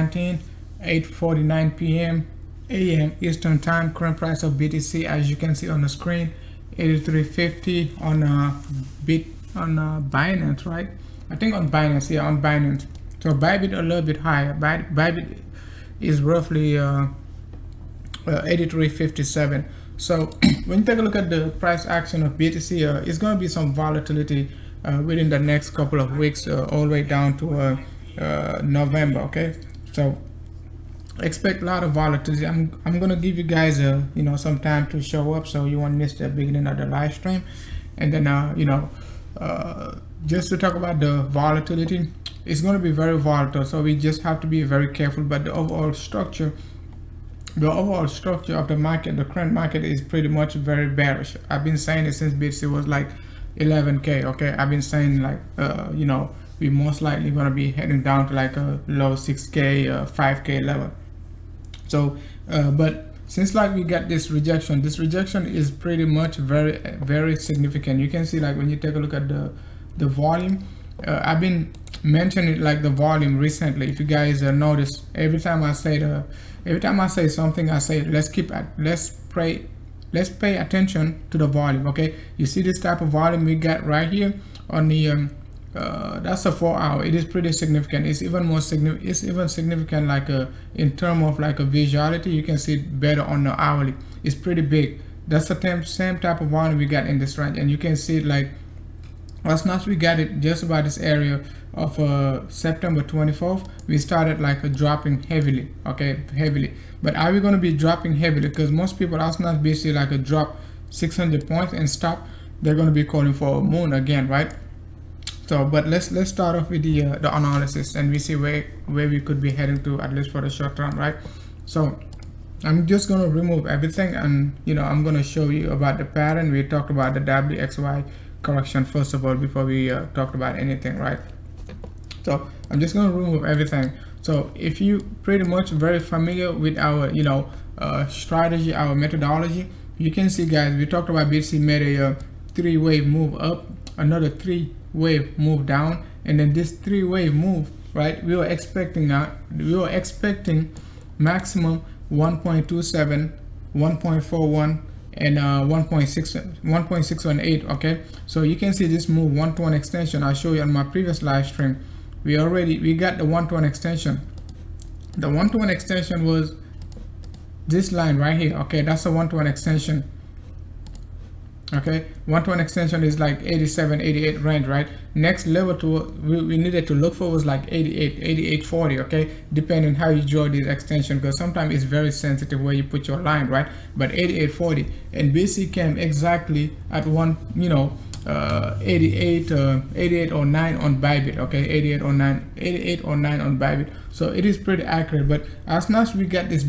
2019, 8:49 p.m. a.m. Eastern Time. Current price of BTC, as you can see on the screen, 83.50 on Binance, right? I think on Binance, yeah, on Binance. So BYBIT a little bit higher. BYBIT is roughly 83.57. So when you take a look at the price action of BTC, it's going to be some volatility within the next couple of weeks, all the way down to November. Okay, so expect a lot of volatility. I'm going to give you guys some time to show up, so you won't miss the beginning of the live stream. And then just to talk about the volatility, it's going to be very volatile, so we just have to be very careful. But the overall structure of the market, the current market, is pretty much very bearish. I've been saying it since BTC was like 11k. Okay, I've been saying like we most likely going to be heading down to like a low 6k 5k level. So but since like we got this rejection is pretty much very significant. You can see like when you take a look at the volume, I've been mentioning like the volume recently. If you guys notice, every time I say something, I say let's pay attention to the volume. Okay, you see this type of volume we got right here on the that's a 4 hour. It is pretty significant. It's even more significant. It's even significant like in terms of like a visuality. You can see it better on the hourly. It's pretty big. That's the same type of volume we got in this range, and you can see it like last night we got it just about this area of September 24th. We started like dropping heavily. Okay, heavily. But are we going to be dropping heavily? Because most people last night basically like a drop 600 points and stop. They're going to be calling for a moon again, right? So, but let's start off with the analysis, and we see where we could be heading to, at least for the short term, right? So I'm just going to remove everything, and I'm going to show you about the pattern. We talked about the WXY correction first of all before we talked about anything, right? So I'm just going to remove everything. So if you pretty much very familiar with our strategy, our methodology, you can see, guys, we talked about BTC made a 3-wave move up, another 3-wave move down, and then this 3-wave move, right? We were expecting maximum 1.27, 1.41, and 1.618. Okay, so you can see this move 1-to-1 extension. I'll show you on my previous live stream. We got the 1-to-1 extension. The 1-to-1 extension was this line right here. Okay, that's a 1-to-1 extension. Okay, 1-to-1 extension is like 87, 88 range, right? Next level we needed to look for was like 88, 40. Okay, depending how you draw this extension, because sometimes it's very sensitive where you put your line, right? But 88, 40, and BC came exactly at 88 or 9 on BYBIT. Okay, 88 or 9 on BYBIT. So it is pretty accurate. But as soon as we get this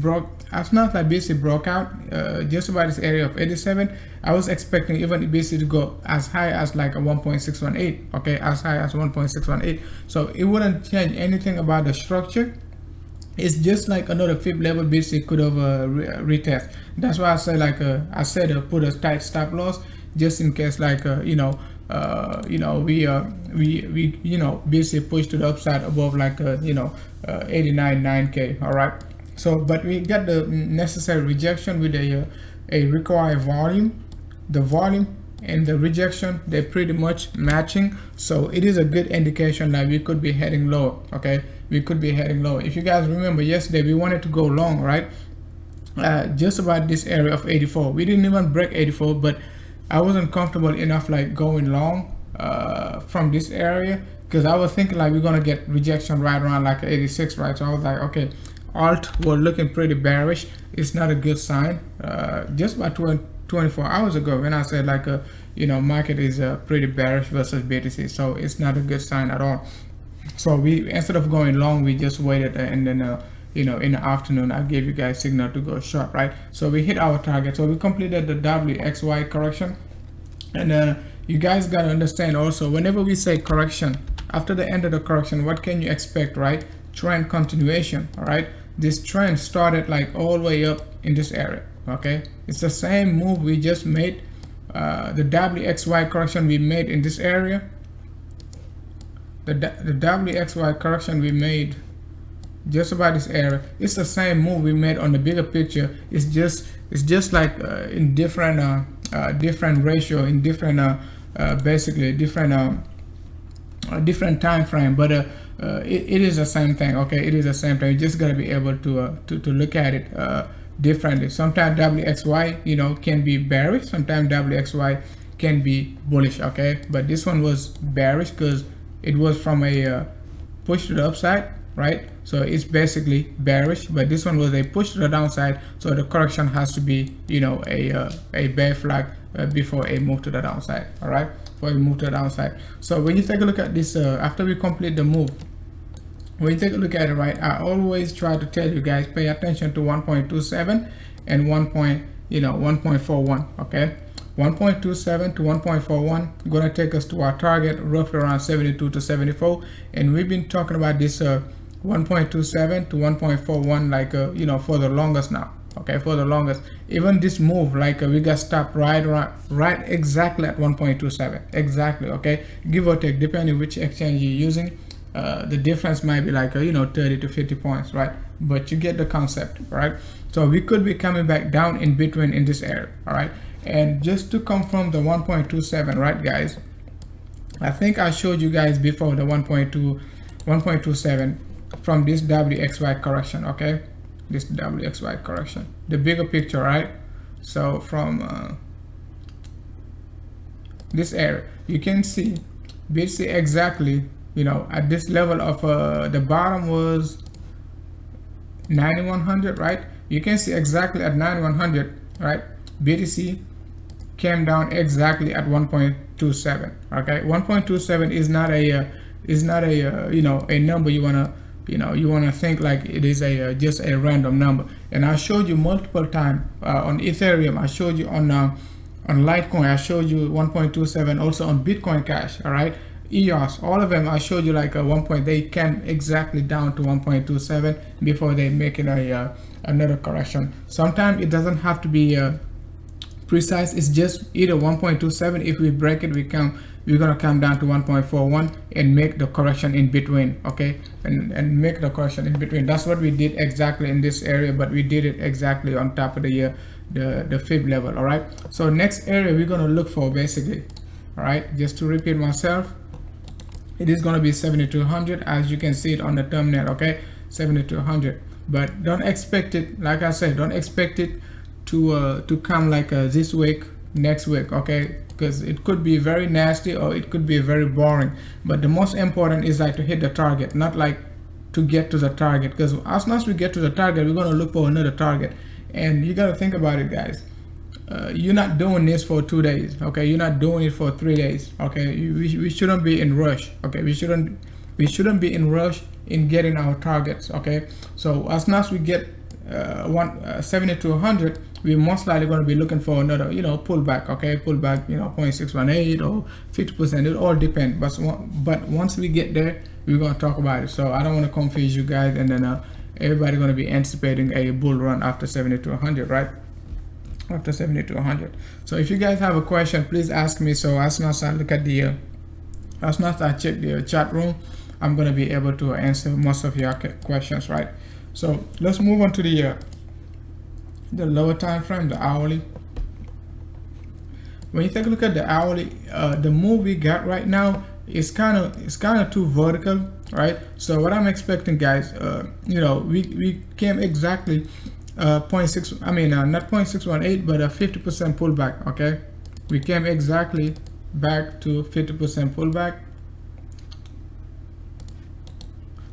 as soon as like BC broke out just about this area of 87, I was expecting even BC to go as high as like a 1.618. Okay, as high as 1.618. So it wouldn't change anything about the structure. It's just like another fifth level BC could have retest. That's why I say like put a tight stop loss just in case like we basically pushed to the upside above like 89 9k. All right, so but we got the necessary rejection with a required volume. The volume and the rejection, they're pretty much matching, so it is a good indication that we could be heading lower. Okay, we could be heading lower. If you guys remember yesterday, we wanted to go long, right? Just about this area of 84. We didn't even break 84, but I wasn't comfortable enough like going long from this area, because I was thinking like we're gonna get rejection right around like 86, right? So I was like, okay, alt was looking pretty bearish. It's not a good sign. Just about 24 hours ago when I said like market is pretty bearish versus BTC, so it's not a good sign at all. So we, instead of going long, we just waited, and then in the afternoon I gave you guys signal to go short, right? So we hit our target. So we completed the WXY correction, and you guys got to understand also, whenever we say correction, after the end of the correction, what can you expect, right? Trend continuation. All right, this trend started like all the way up in this area. Okay, it's the same move we just made. The WXY correction we made in this area, the WXY correction we made just about this area. It's the same move we made on the bigger picture. It's just like in different different ratio, in different basically different different time frame, but it is the same thing. Okay, it is the same thing. You just gotta be able to look at it differently. Sometimes WXY, you know, can be bearish. Sometimes WXY can be bullish. Okay, but this one was bearish because it was from a push to the upside, right? So it's basically bearish, but this one was a push to the downside. So the correction has to be, you know, a bear flag before a move to the downside. All right, for a move to the downside. So when you take a look at this, after we complete the move, when you take a look at it, right, I always try to tell you guys, pay attention to 1.27 and 1.41. Okay, 1.27 to 1.41 gonna take us to our target roughly around 72 to 74, and we've been talking about this 1.27 to 1.41 like you know, for the longest now. Okay, for the longest. Even this move, like we got stopped right exactly at 1.27 exactly. Okay, give or take depending which exchange you're using. The difference might be like you know, 30 to 50 points, right? But you get the concept, right? So we could be coming back down in between in this area. All right, and just to confirm the 1.27, right guys, I think I showed you guys before the 1.27 from this WXY correction. Okay, this WXY correction, the bigger picture, right? So from this area you can see basically exactly, you know, at this level of the bottom was 9100, right? You can see exactly at 9100, right? BTC came down exactly at 1.27. okay, 1.27 is not a you know, a number you want to think like it is a just a random number. And I showed you multiple times on Ethereum, I showed you on LITECOIN, I showed you 1.27, also on Bitcoin Cash. All right, EOS, all of them I showed you like they came exactly down to 1.27 before they make it another correction. Sometimes it doesn't have to be precise, it's just either 1.27. if we break it, we're gonna come down to 1.41 and make the correction in between. Okay, and make the correction in between. That's what we did exactly in this area, but we did it exactly on top of the fib level. All right, so next area we're gonna look for basically, all right, just to repeat myself, it is going to be 7200, as you can see it on the thumbnail. Okay, 7200, but don't expect it, like I said, don't expect it to come like this week, next week. Okay, because it could be very nasty or it could be very boring, but the most important is like to hit the target, not like to get to the target, because as soon as we get to the target, we're going to look for another target. And you got to think about it, guys. You're not doing this for 2 days. Okay, you're not doing it for 3 days. Okay, we shouldn't be in rush. Okay, we shouldn't be in rush in getting our targets. Okay, so as soon as we get 70 to 100, we're most likely going to be looking for another, you know, pullback. Okay, pullback, you know, 0.618 or 50%. It all depends. But once we get there, we're going to talk about it. So I don't want to confuse you guys, and then everybody going to be anticipating a bull run after 70 to 100, right? After 70 to 100. So if you guys have a question, please ask me. So as soon as I look at the as soon as I check the chat room, I'm going to be able to answer most of your questions, right? So let's move on to the lower time frame, the hourly. When you take a look at the hourly, the move we got right now is kind of too vertical, right? So what I'm expecting, guys, you know, we came exactly 0.6, I mean not 0.618, but a 50% pullback. Okay, we came exactly back to 50% pullback.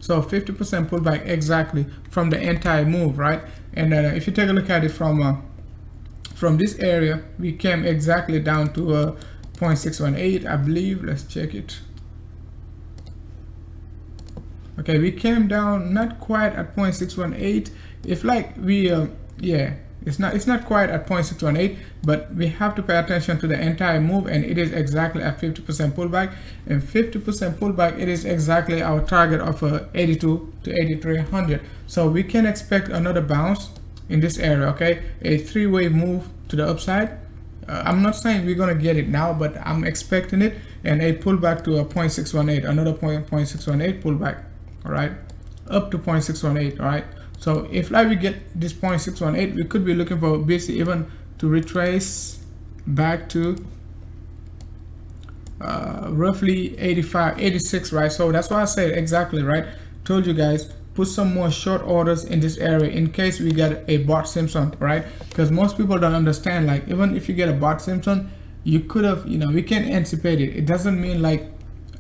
So 50% pullback exactly from the entire move, right? And if you take a look at it from this area, we came exactly down to 0.618, I believe. Let's check it. Okay, we came down not quite at 0.618. If like we yeah, it's not quite at 0.618, but we have to pay attention to the entire move, and it is exactly at 50% pullback. And 50% pullback, it is exactly our target of 82 to 8300. So we can expect another bounce in this area. Okay, a three-wave move to the upside. I'm not saying we're gonna get it now, but I'm expecting it, and a pullback to a 0.618, another 0.618 pullback. All right, up to 0.618, right? So if like we get this 0.618, we could be looking for BTC even to retrace back to roughly 85, 86, right? So that's why I said exactly, right? Told you guys, put some more short orders in this area in case we get a bot Simpson, right? Because most people don't understand, like even if you get a bot Simpson, you could have, you know, we can anticipate it. It doesn't mean like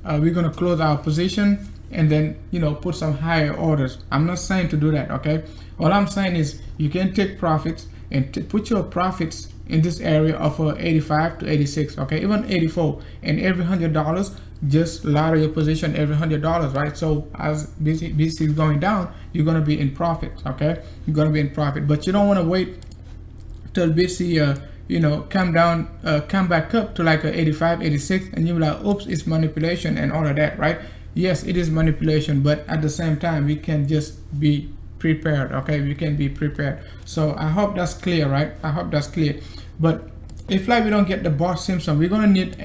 we're gonna close our position and then, you know, put some higher orders. I'm not saying to do that, okay? All I'm saying is you can take profits and put your profits in this area of 85 to 86, okay, even 84, and every $100 just ladder your position every $100, right? So as BTC is going down, you're going to be in profit, okay? You're going to be in profit, but you don't want to wait till BTC you know, come down, come back up to like 85, 86, and you're like, oops, it's manipulation and all of that, right? Yes, it is manipulation, but at the same time we can just be prepared, okay? We can be prepared. So I hope that's clear, right? I hope that's clear. But if like we don't get the bot Simpson, we're gonna need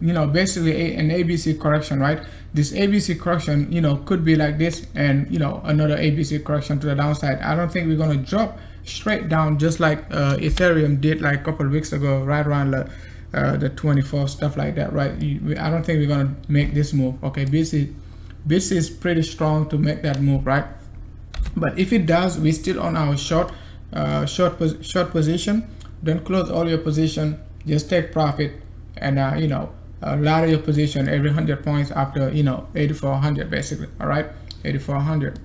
you know, basically an ABC correction, right? This ABC correction, you know, could be like this, and you know, another ABC correction to the downside. I don't think we're gonna drop straight down just like Ethereum did like a couple of weeks ago, right around the 24th, stuff like that, right? I don't think we're gonna make this move, okay? BTC is pretty strong to make that move, right? But if it does, we still on our short position. Don't close all your position, just take profit, and you know, ladder your position every 100 points after, you know, 8400 basically. All right, 8400.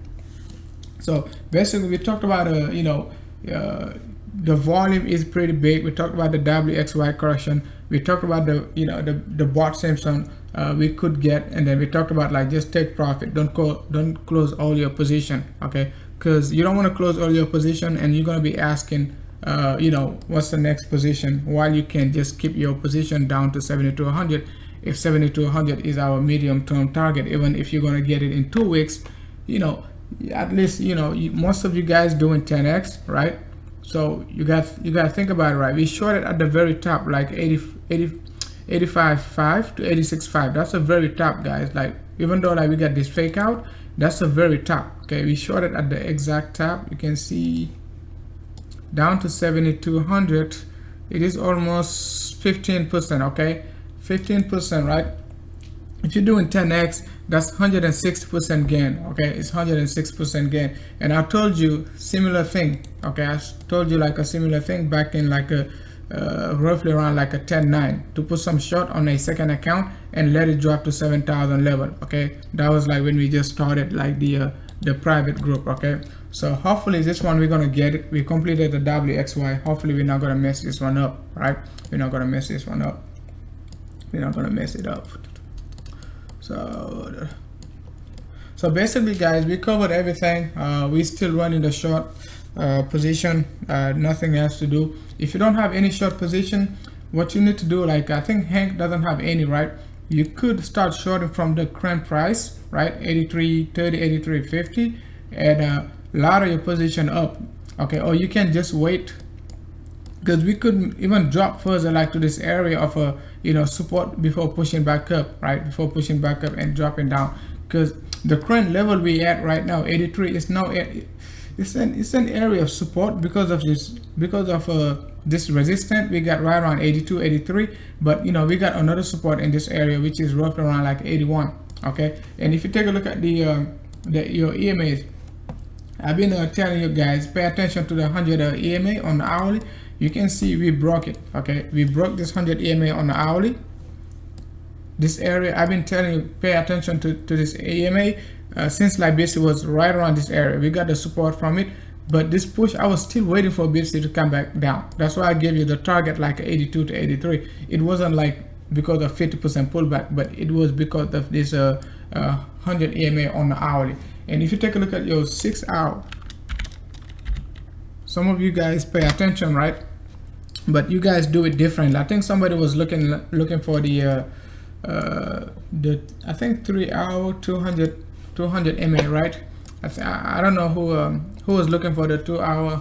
So basically we talked about you know, the volume is pretty big. We talked about the WXY correction. We talked about the, you know, the bot Simpson we could get, and then we talked about like just take profit. Don't close all your position, okay? Because you don't want to close all your position and you're going to be asking you know, what's the next position, while you can just keep your position down to 7200. If 7200 is our medium term target, even if you're going to get it in 2 weeks, you know, at least, you know, most of you guys doing 10x, right? So you got to think about it, right? We shorted at the very top, like 85.5 to 86.5. That's a very top, guys. Like, even though like we got this fake out, that's a very top, okay? We shorted at the exact top. You can see down to 7200. It is almost 15%, okay? 15%, right? If you're doing 10x, that's 106% gain, okay? It's 106% gain. And I told you similar thing, okay? I told you like a similar thing back in like a roughly around like a 10.9 to put some short on a second account and let it drop to 7,000 level, okay? That was like when we just started like the private group, okay? So hopefully this one we're gonna get it. We completed the WXY. Hopefully we're not gonna mess this one up, right? We're not gonna mess this one up. We're not gonna mess it up. So basically, guys, we covered everything. We still running the short position. Nothing else to do. If you don't have any short position, what you need to do, like I think Hank doesn't have any, right? You could start shorting from the current price, right? 83.30, 83.50, and ladder your position up, okay? Or you can just wait, because we could even drop further like to this area of a, you know, support before pushing back up, right? Before pushing back up and dropping down, because the current level we at right now, 83, is now it's an area of support because of this resistance we got right around 82, 83, but you know, we got another support in this area which is roughly around like 81, okay? And if you take a look at your EMAs, I've been telling you guys, pay attention to the 100 EMA on the hourly. You can see we broke it, okay? We broke this 100 EMA on the hourly. This area, I've been telling you, pay attention to this EMA since like BTC was right around this area. We got the support from it, but this push, I was still waiting for BTC to come back down. That's why I gave you the target like 82 to 83. It wasn't like because of 50% pullback, but it was because of this 100 EMA on the hourly. And if you take a look at your 6 hour, some of you guys pay attention, right? But you guys do it differently. I think somebody was looking for the I think 3 hour 200 MA, right? I don't know who was looking for the 2 hour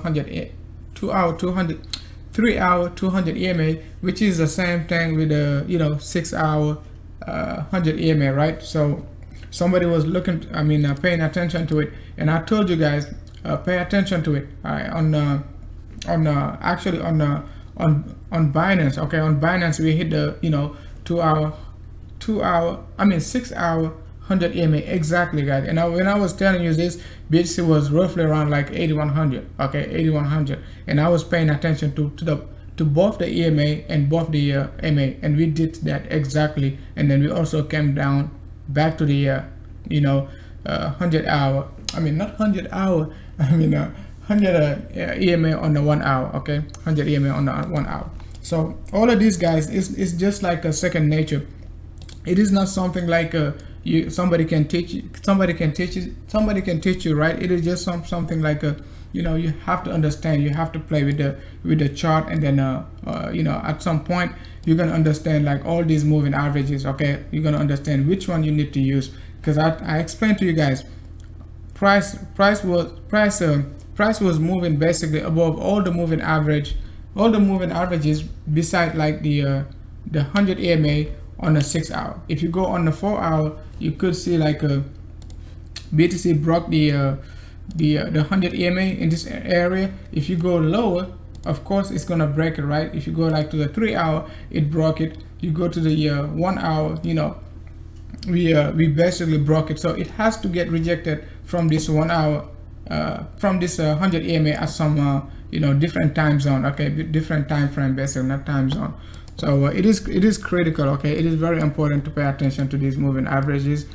3 hour 200 EMA, which is the same thing with the, you know, 6 hour 100 EMA, right? So somebody was looking, paying attention to it, and I told you guys, pay attention to it. All right, actually on Binance. Okay, on Binance we hit the 6 hour 100 EMA exactly, guys. And when I was telling you this, BTC was roughly around like 8100. Okay, 8100, and I was paying attention to both the EMA and both the MA, and we did that exactly. And then we also came down back to the 100 hour. Not 100 hour. 100 EMA on the 1 hour. Okay, 100 EMA on the 1 hour. So all of these, guys, is just like a second nature. It is not something like somebody can teach you. Somebody can teach you, right? It is just something like you have to understand. You have to play with the chart, and then at some point you're gonna understand like all these moving averages. Okay, you're gonna understand which one you need to use, because I explained to you guys, price was moving basically above all the moving averages beside like the 100 EMA on the 6 hour. If you go on the 4 hour, you could see like BTC broke the 100 EMA in this area. If you go lower, of course it's gonna break it, right? If you go like to the 3 hour, it broke it. You go to the 1 hour, we basically broke it. So it has to get rejected from this 1 hour, from this 100 EMA at some different time zone. Okay, different time frame, basically, not time zone. So it is critical. Okay, it is very important to pay attention to these moving averages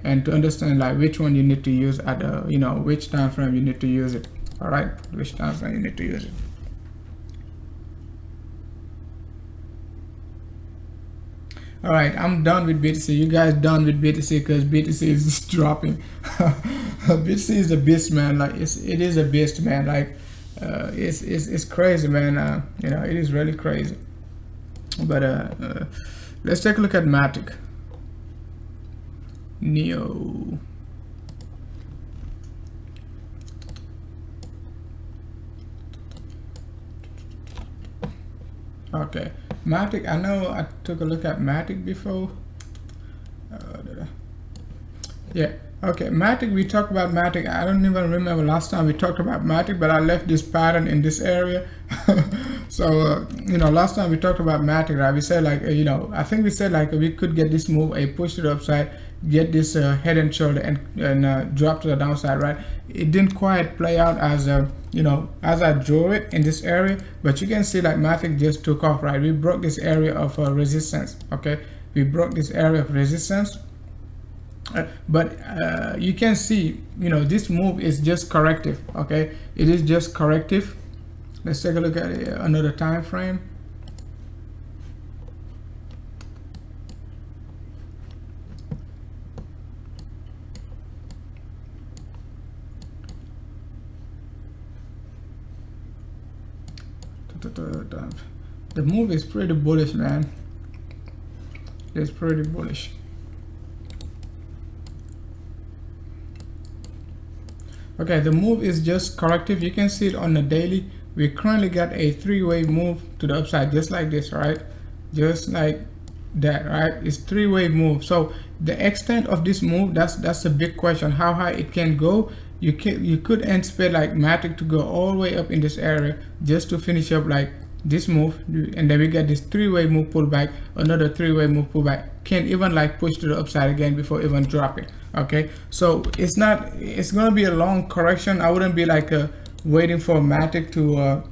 and to understand like which one you need to use at which time frame you need to use it. All right, which time frame you need to use it. All right, I'm done with BTC. You guys done with BTC, because BTC is just dropping. BTC is a beast, man. Like it is a beast, man. Like it's crazy, man. It is really crazy. But let's take a look at Matic. Neo. Okay, Matic. I know I took a look at Matic before. Yeah. Okay, Matic. We talked about Matic. I don't even remember last time we talked about Matic, but I left this pattern in this area. So last time we talked about Matic, right? We said like I think we said like we could get this move, a push to the upside, get this head and shoulder, and drop to the downside, right? It didn't quite play out as as I drew it in this area, but you can see like Matic just took off, right? We broke this area of resistance. Okay, we broke this area of resistance. But you can see this move is just corrective. Okay, it is just corrective. Let's take a look at another time frame. The move is pretty bullish, man. It's pretty bullish. Okay, the move is just corrective. You can see it on the daily. We currently got a three-wave move to the upside, just like this, right? Just like that, right? It's three-wave move. So the extent of this move, that's a big question. How high it can go? You could anticipate like Matic to go all the way up in this area just to finish up like this move, and then we get this three-wave move pullback, another three-wave move pullback. Can't even like push to the upside again before even dropping. Okay, so it's gonna be a long correction. I wouldn't be like waiting for Matic to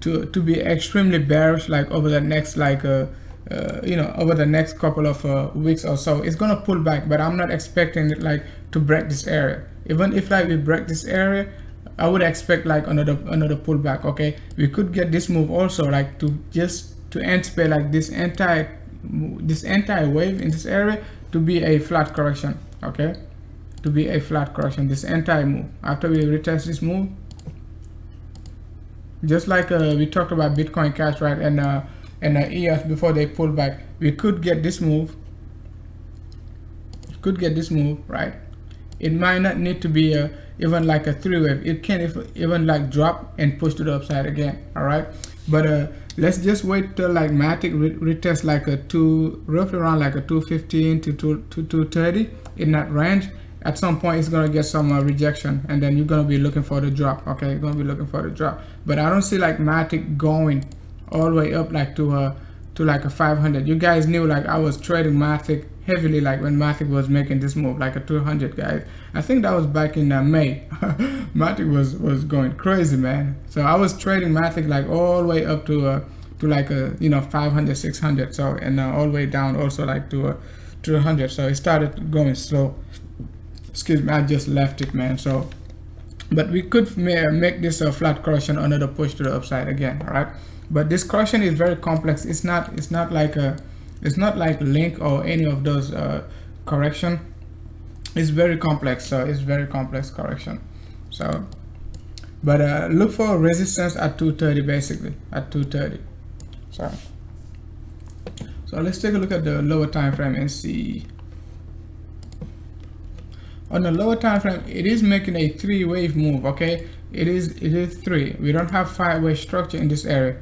to be extremely bearish like over the next like over the next couple of weeks or so. It's gonna pull back, but I'm not expecting it like to break this area. Even if like we break this area, I would expect like another pullback. Okay, we could get this move also like to anticipate like this entire wave in this area to be a flat correction. Okay, to be a flat correction, this entire move after we retest this move, just like we talked about Bitcoin Cash, right, and EOS before they pull back. We could get this move, right? It might not need to be even like a three wave. It can even like drop and push to the upside again. All right, But let's just wait till like Matic retest like a roughly around like a 215 to 230 in that range. At some point it's gonna get some rejection, and then you're gonna be looking for the drop. Okay, you're gonna be looking for the drop. But I don't see like Matic going all the way up like to like a 500. You guys knew like I was trading Matic heavily like when Matic was making this move like a 200, guys. I think that was back in May. Matic was going crazy, man. So I was trading Matic like all the way up to like a 500, 600. So and all the way down also like to 200. So it started going slow. Excuse me, I just left it, man. So but we could make this a flat correction under the push to the upside again. All right, but this correction is very complex. It's not like Link or any of those correction. It's very complex. So it's very complex correction. So but look for resistance at 230, basically at 230. So let's take a look at the lower time frame and see. On the lower time frame, it is making a 3-wave move. Okay, it is 3. We don't have 5-wave structure in this area.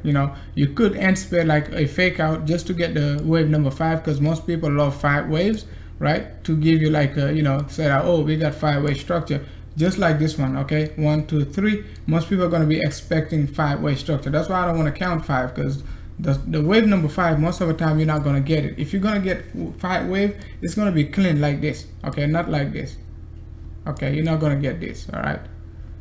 You could anticipate like a fake out just to get the wave number 5, because most people love 5 waves, right? To give you like a, say that, oh, we got 5-wave structure just like this one. Okay, 1 2 3. Most people are going to be expecting 5-wave structure. That's why I don't want to count 5, because the wave number 5, most of the time you're not going to get it. If you're going to get 5 wave, it's going to be clean like this. Okay, not like this. Okay, you're not gonna get this. All right,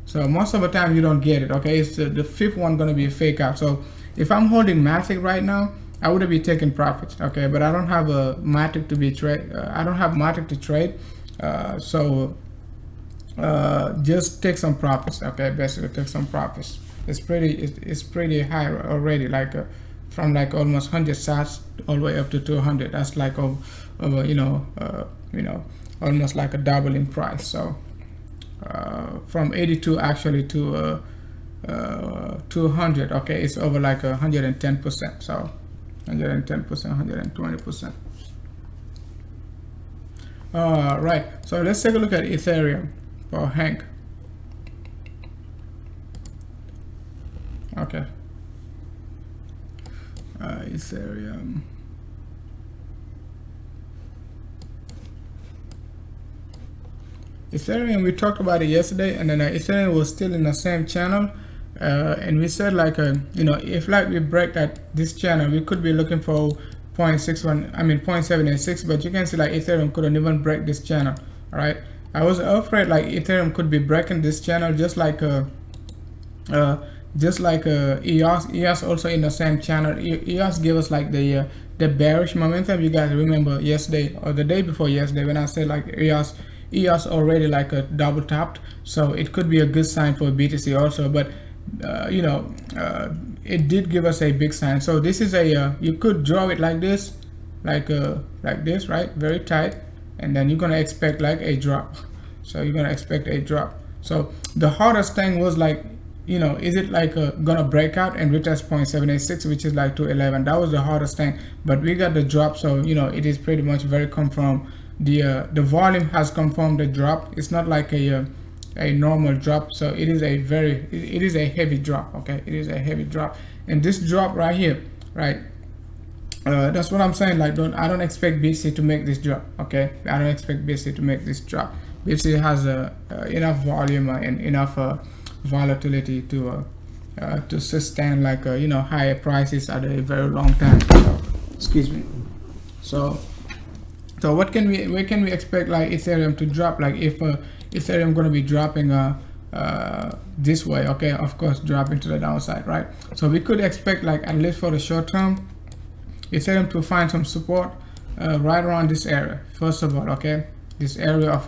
so most of the time you don't get it. Okay, it's the 5th one gonna be a fake out. So if I'm holding Matic right now, I would be taking profits. Okay, but I don't have a Matic to be trade. I don't have Matic to trade. So just take some profits. Okay, basically take some profits. It's pretty high already. Like from like almost 100 sats all the way up to 200. That's like almost like a doubling price. So from 82 actually to 200. Okay, it's over like 110%. So 110%, 120%. Right, so let's take a look at Ethereum for Hank. Okay, Ethereum. Ethereum, we talked about it yesterday, and then Ethereum was still in the same channel, and we said like if like we break this channel, we could be looking for 0.786, but you can see like Ethereum couldn't even break this channel. All right, I was afraid like Ethereum could be breaking this channel just like EOS. EOS also in the same channel. EOS gave us like the bearish momentum. You guys remember yesterday or the day before yesterday when I said like EOS already like a double tapped, so it could be a good sign for BTC also. But it did give us a big sign. So this is you could draw it like this, like this, right? Very tight, and then you're gonna expect like a drop. So you're gonna expect a drop. So the hardest thing was like, is it like gonna break out and retest 0.786, which is like 211? That was the hardest thing, but we got the drop. So it is pretty much very confirmed. The volume has confirmed the drop. It's not like a normal drop, so it is a heavy drop. Okay, it is a heavy drop, and this drop right here, right, that's what I'm saying. Like I don't expect BTC to make this drop. Okay, I don't expect BTC to make this drop. BTC has enough volume and enough volatility to sustain like higher prices at a very long time. So, excuse me. So where can we expect like Ethereum to drop? Like if Ethereum going to be dropping this way, okay, of course dropping to the downside, right? So we could expect like at least for the short term Ethereum to find some support right around this area. First of all, okay, this area of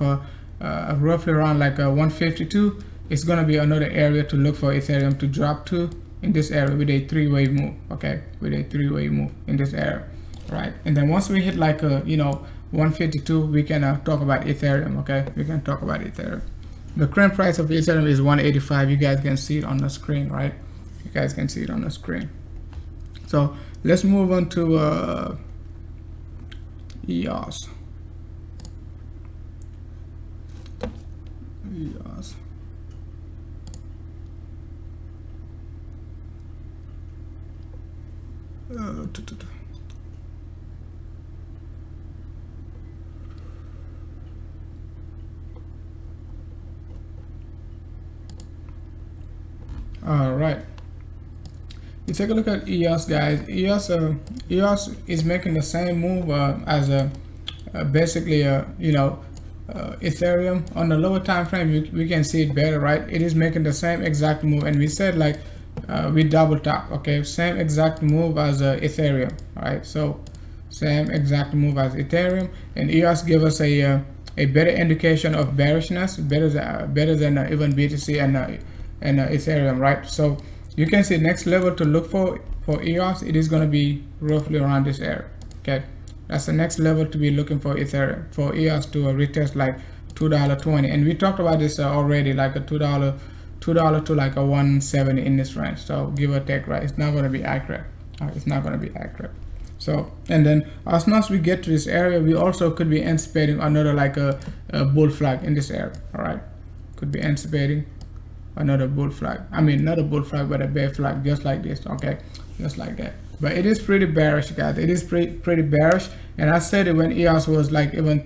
roughly around like 152 is going to be another area to look for Ethereum to drop to, in this area with a 3-wave move. Okay, with a 3-wave move in this area, right? And then once we hit like 152, we can talk about Ethereum. Okay, we can talk about Ethereum. The current price of Ethereum is 185. You guys can see it on the screen, right? You guys can see it on the screen. So let's move on to EOS. All right. You take a look at EOS, guys. EOS is making the same move as basically Ethereum. On the lower time frame, we can see it better, right? It is making the same exact move, and we said like we double tap, okay? Same exact move as Ethereum, right? So same exact move as Ethereum, and EOS give us a better indication of bearishness, better than even BTC and Ethereum, right? So you can see next level to look for EOS, it is going to be roughly around this area, okay? That's the next level to be looking for Ethereum, for EOS to retest like $2.20, and we talked about this already, like a $2 to like a 170 in this range. So give or take, right? It's not going to be accurate. It's not going to be accurate. So, and then as soon as we get to this area, we also could be anticipating another like a bull flag in this area. All right, could be anticipating another bull flag. I mean, not a bull flag, but a bear flag, just like this. Okay, just like that. But it is pretty bearish, guys. It is pretty bearish. And I said it when EOS was like even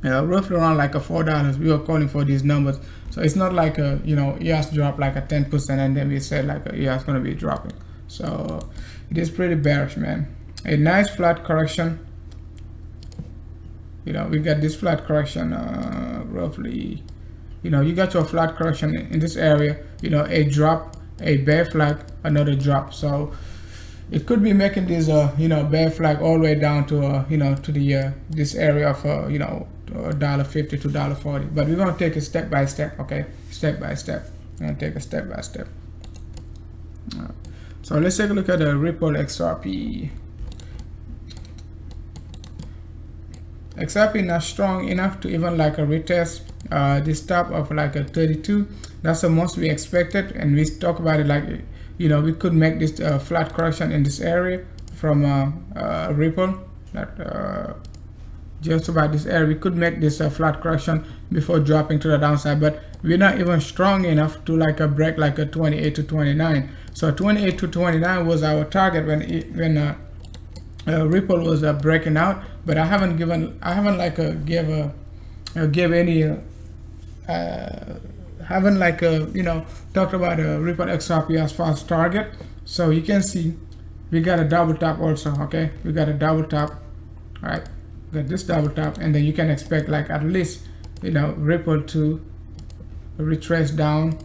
roughly around like a $4. We were calling for these numbers. So it's not like a EOS dropped like a 10% and then we said like EOS going to be dropping. So it is pretty bearish, man. A nice flat correction. We got this flat correction roughly. You got your flat correction in this area. A drop, a bear flag, another drop. So it could be making this bear flag all the way down to to the this area of $1.50 to $1.40. But we're gonna take it step by step, okay? Step by step. We're gonna take a step by step. So let's take a look at the Ripple XRP. XRP not strong enough to even like a retest this top of like a 32. That's the most we expected, and we talk about it like we could make this flat correction in this area from Ripple, that just about this area. We could make this flat correction before dropping to the downside, but we're not even strong enough to like a break like a 28 to 29. So 28 to 29 was our target when Ripple was breaking out, but I haven't give any haven't like talked about Ripple XRP as far as target. So you can see we got a double top also, okay? We got a double top. All right, got this double top, and then you can expect like at least Ripple to retrace down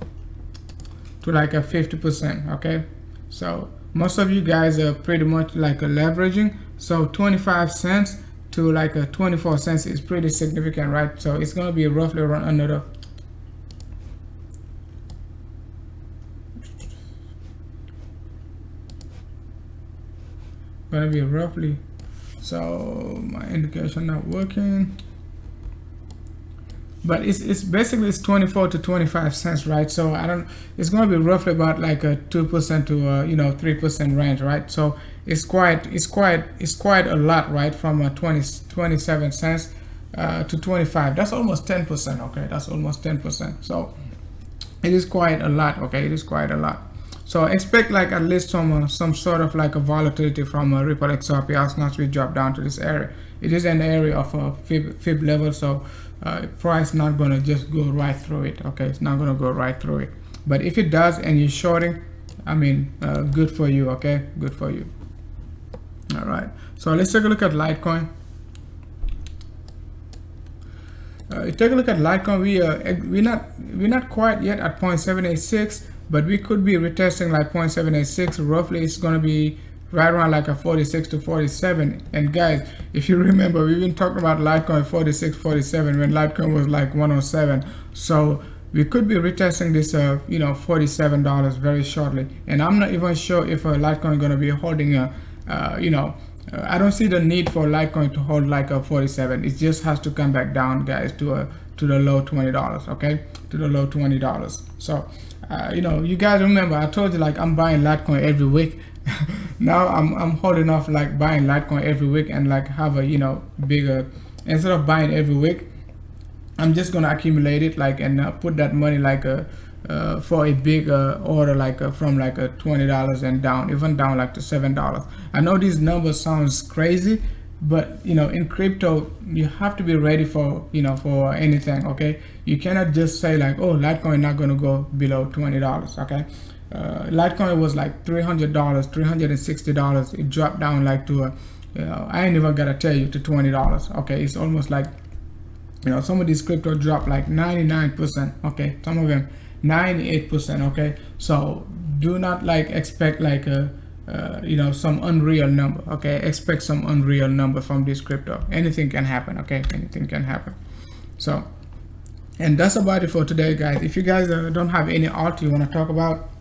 to like a 50%, okay? So most of you guys are pretty much like a leveraging, so 25 cents to like a 24 cents is pretty significant, right? So it's gonna be roughly around another so my indication not working, but it's basically it's 24 to 25 cents, right? So it's going to be roughly about like a 2% to 3% range, right? So it's quite a lot, right? From 27 cents to 25. That's almost 10%, okay? That's almost 10%. So it is quite a lot, okay? It is quite a lot. So expect like at least some sort of like a volatility from Ripple XRP as soon as we drop down to this area. It is an area of a fib level, so price not gonna just go right through it, okay? It's not gonna go right through it. But if it does and you're shorting, I mean, good for you, okay? Good for you. All right. So let's take a look at LITECOIN. Take a look at LITECOIN. We're not quite yet at 0.786. But we could be retesting like 0.786. Roughly it's going to be right around like a 46 to 47. And guys, if you remember, we've been talking about LITECOIN 46, 47 when LITECOIN was like 107. So we could be retesting this $47 very shortly. And I'm not even sure if LITECOIN is going to be holding I don't see the need for LITECOIN to hold like a 47. It just has to come back down, guys, to the low $20, okay? To the low $20. So you guys remember I told you like I'm buying LITECOIN every week. Now I'm holding off like buying LITECOIN every week and like have a bigger, instead of buying every week, I'm just gonna accumulate it like and put that money like for a big order, like from like $20 and down, even down like to $7. I know these numbers sounds crazy, but you know, in crypto you have to be ready for, you know, for anything. Okay, you cannot just say like, oh, Litecoin not going to go below $20. Okay, Litecoin was like $300, $360. It dropped down like to I ain't even gotta tell you, to $20. Okay, it's almost like, you know, some of these crypto dropped like 99%. Okay, some of them 98%. Okay, so do not like expect like a you know, some unreal number. Okay, expect some unreal number from this crypto. Anything can happen. Okay, anything can happen. So, and that's about it for today, guys. If you guys don't have any alt you want to talk about,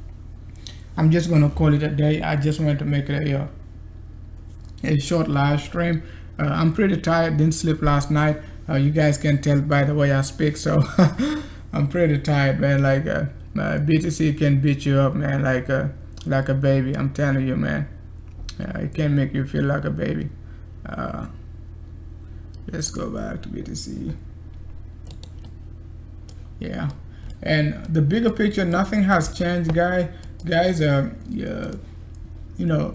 I'm just gonna call it a day. I just wanted to make it a short live stream. I'm pretty tired, didn't sleep last night. You guys can tell by the way I speak, so I'm pretty tired, man. Like BTC can beat you up, man, like a baby. I'm telling you, man. It can make you feel like a baby. Let's go back to BTC. Yeah, and the bigger picture, nothing has changed, guys. You know,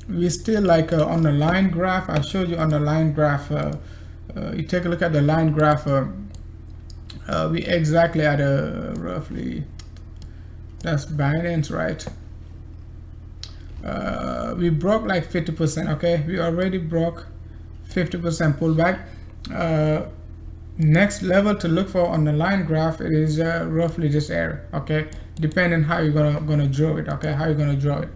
we still like on the line graph. I showed you on the line graph. You take a look at the line graph. We exactly at roughly, that's Binance, right? We broke like 50%. Okay, we already broke 50% pullback. Next level to look for on the line graph, it is roughly this area. Okay, depending how you're gonna draw it. Okay, how you're gonna draw it.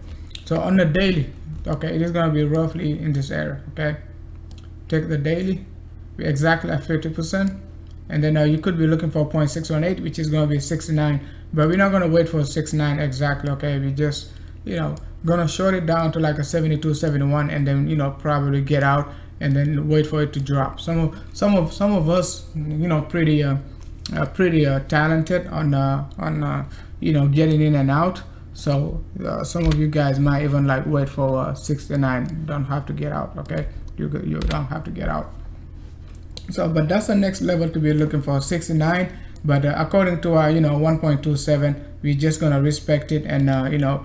So on the daily, okay, it is gonna be roughly in this area. Okay, take the daily, we exactly at 50%, and then you could be looking for 0.618, which is gonna be 69, but we're not gonna wait for 69 exactly. Okay, we just, you know, gonna short it down to like a 72, 71, and then, you know, probably get out and then wait for it to drop. Some of us, you know, pretty talented on you know, getting in and out. So some of you guys might even like wait for 69. Don't have to get out. Okay, you don't have to get out. So, but that's the next level to be looking for, 69. But according to our, you know, 1.27, we're just gonna respect it and you know,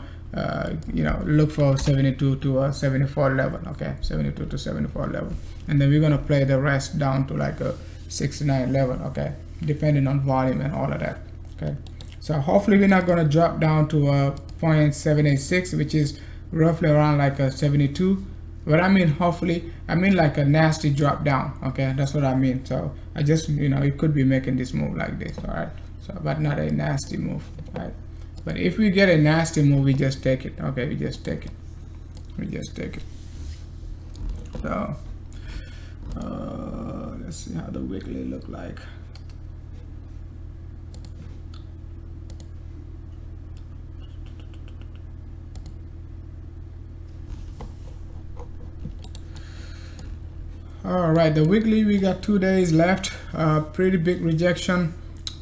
look for 72 to 74 level. Okay, 72 to 74 level, and then we're gonna play the rest down to like a 69 level. Okay, depending on volume and all of that. Okay, so hopefully we're not gonna drop down to 0.786, which is roughly around like a 72. But I mean, hopefully, I mean like a nasty drop down. Okay, that's what I mean. So I just, you know, it could be making this move like this. All right, so but not a nasty move. All right. But if we get a nasty move, we just take it. Okay, we just take it. We just take it. So let's see how the weekly look like. All right, the weekly, we got 2 days left. Pretty big rejection.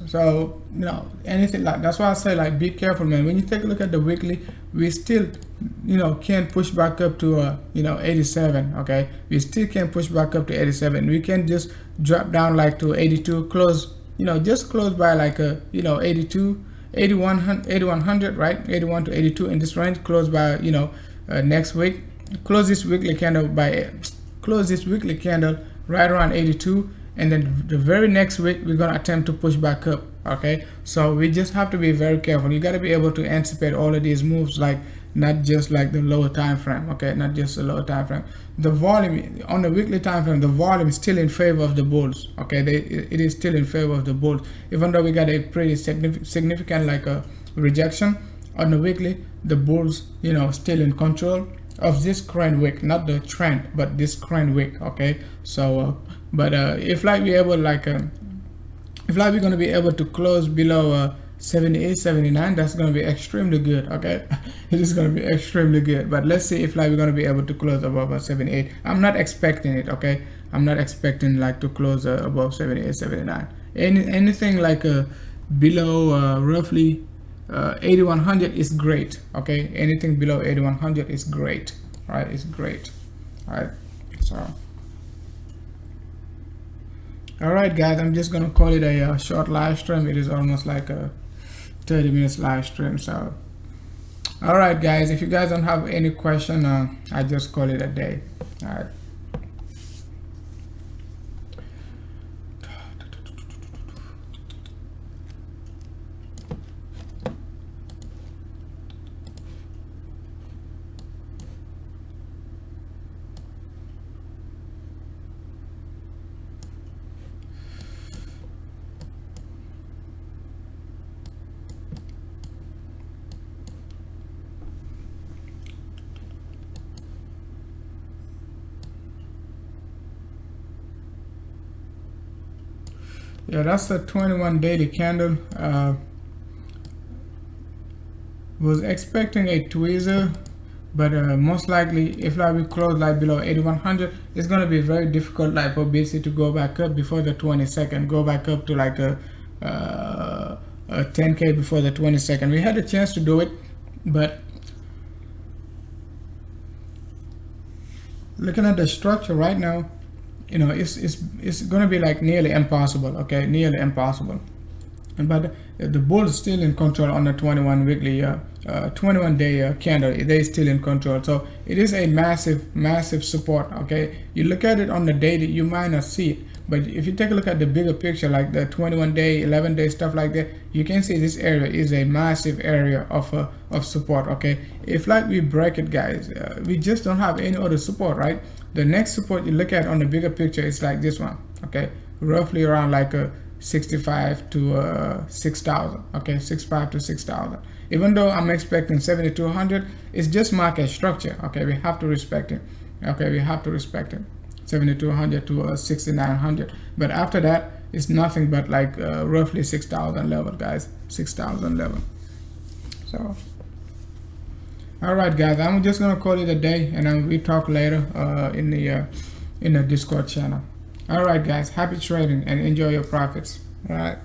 So, you know, anything like, that's why I say like be careful, man. When you take a look at the weekly, we still, you know, can't push back up to you know, 87. Okay, we still can't push back up to 87. We can just drop down like to 82, close, you know, just close by like a, you know, 82, 8100, right? 81 to 82 in this range, close by, you know, next week, close this weekly candle by right around 82, and then the very next week we're gonna attempt to push back up. Okay, so we just have to be very careful. You got to be able to anticipate all of these moves, like not just like the lower time frame. Okay, not just the lower time frame. The volume on the weekly time frame, the volume is still in favor of the bulls. Okay, it is still in favor of the bulls, even though we got a pretty significant like a rejection on the weekly. The bulls, you know, still in control of this current week, not the trend, but this current week. Okay, so but if like we're able, like if like we're going to be able to close below 78, 79, that's going to be extremely good. Okay, it is going to be extremely good. But let's see if like we're going to be able to close above 78. I'm not expecting it. Okay, I'm not expecting like to close above 78, 79. Anything like below roughly 8100 is great. Okay, anything below 8100 is great. All right, it's great. All right, so all right, guys, I'm just gonna call it a short live stream. It is almost like 30 minutes live stream. So all right guys, if you guys don't have any question, I just call it a day. All right. Yeah, that's the 21 daily candle. Was expecting a tweezer, but most likely if like we close like below 8100, it's gonna be very difficult like for BTC to go back up before the 22nd, go back up to like a 10k before the 22nd. We had a chance to do it, but looking at the structure right now, you know, it's gonna be like nearly impossible. Okay, nearly impossible. But the bull is still in control on the 21 weekly 21 day candle. They're still in control, so it is a massive support. Okay, you look at it on the daily, you might not see it, but if you take a look at the bigger picture, like the 21 day, 11 day stuff like that, you can see this area is a massive area of support. Okay, if like we break it, guys, we just don't have any other support, right? The next support you look at on the bigger picture is like this one. Okay, roughly around like a 65 to 6,000. Okay, 65 to 6,000. Even though I'm expecting 7,200, it's just market structure. Okay, we have to respect it. Okay, we have to respect it. 7,200 to 6,900. But after that, it's nothing but like roughly 6,000 level, guys. 6,000 level. So, all right, guys. I'm just gonna call it a day, and then we talk later in the Discord channel. All right, guys. Happy trading and enjoy your profits. All right.